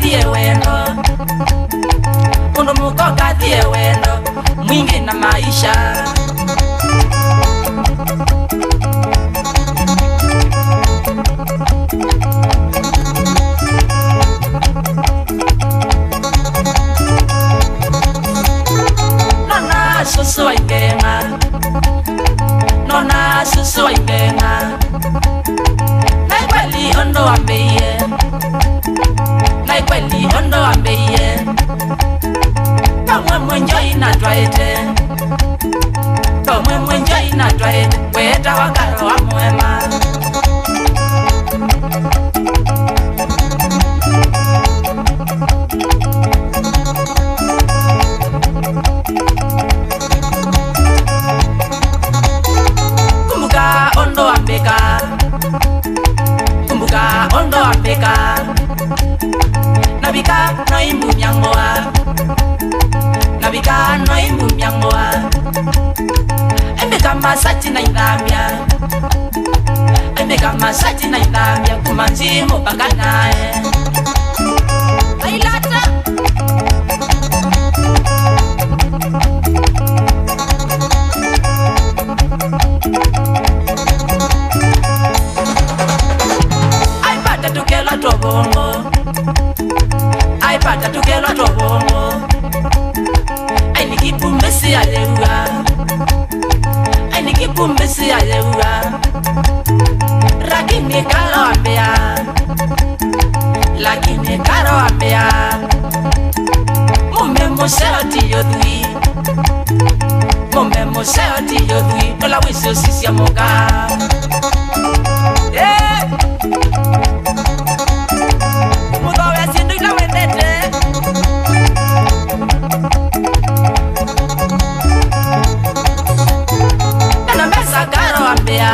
kadhie wendo, mundu muko kadhie wendo mwingi na maisha. Nona susu waingenga, nona susu waingenga, naikweli ondo ambeye, naikweli ondo ambeye. Tomwe mwenjo inatwaete, tomwe mwenjo inatwaete, weta wakaro wa mwema. Kumbuka ondo ambeka, kumbuka ondo ambeka, nabika no imbu myangoa, nabika no imbu myangoa. Embeka masati na indamia, embeka masati na indamia, kumanzi mubaka nae ailata. Aipata tukela tobongo, aipata tukela tobongo, ainikipumbesi alewa, ainikipumbesi alewa. Lakini karo ambea, lakini karo ambea, mume museo tiyodui, mume museo tiyodui, nola wiso sisi ya moka. Mudowe sindu ila wendete, nena mesa karo ambea,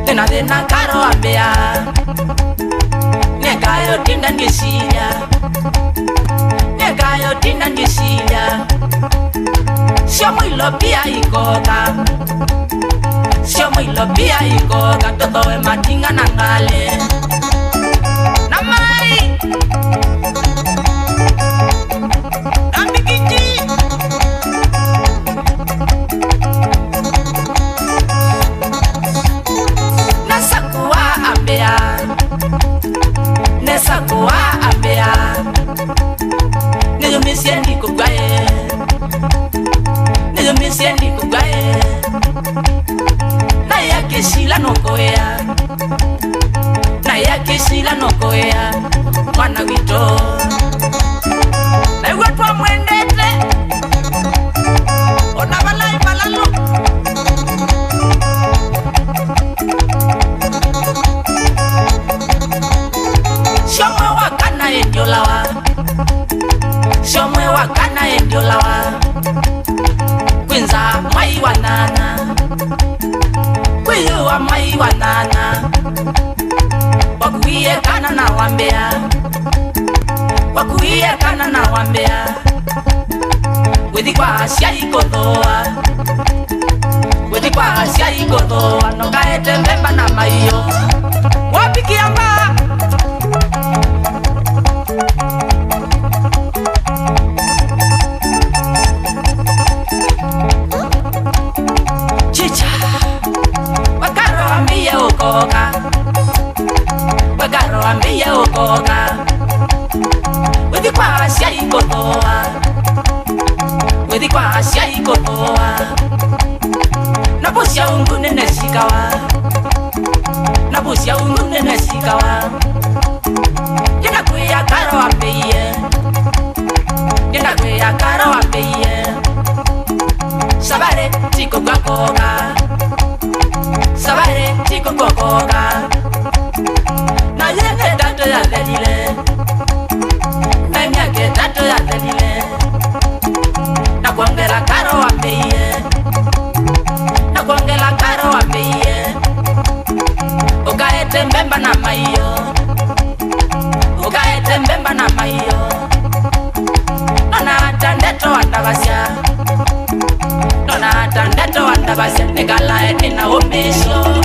nena dena karo ambea, nekayo tinda ngesilia, nekayo tinda ngesilia. Sio mwilo pia ikoka, sio mwilo pia ikoka, totowe matinga na ngale na mai ambikiti. Nesakuwa ambea, nesakuwa ambea, niyumisiendi kugwaye, niyumisiendi kugwaye. Na yake sila nokoea, na yake sila nokoea, mwana wito na iwetwa mwendete, ona balai balalo. Shomwe wakana endiolawa, shomwe wakana endiolawa, kwinza mwai wanana, kwiyo wa mwai wanana, wakuiye kana na wambea, wakuiye kana na wambea. Wedi kwa asia ikotoa, wedi kwa asia ikotoa, nokaete mbemba na maiyo wapiki amba. Chicha wakaro ambiye ukoka, wakaro ambiye ukoka. Wedi kwa asia ikotoa, wedi kwa asia ikotoa. Nabusia ungu nene sikawa, nabusia ungu nene sikawa. Jena kuya karo ambiye, jena kuya karo ambiye. Sabare tiko kwa koka, sabare tiko kwa koka. Na yeke tato ya delile, na nyake tato ya delile. Na kuongela karo ambeye, na kuongela karo ambeye. Ukaete mbemba na maiyo, ukaete mbemba na maiyo. Nona atandeto andabasya, nona atandeto andabasya. Negala eti na umisho.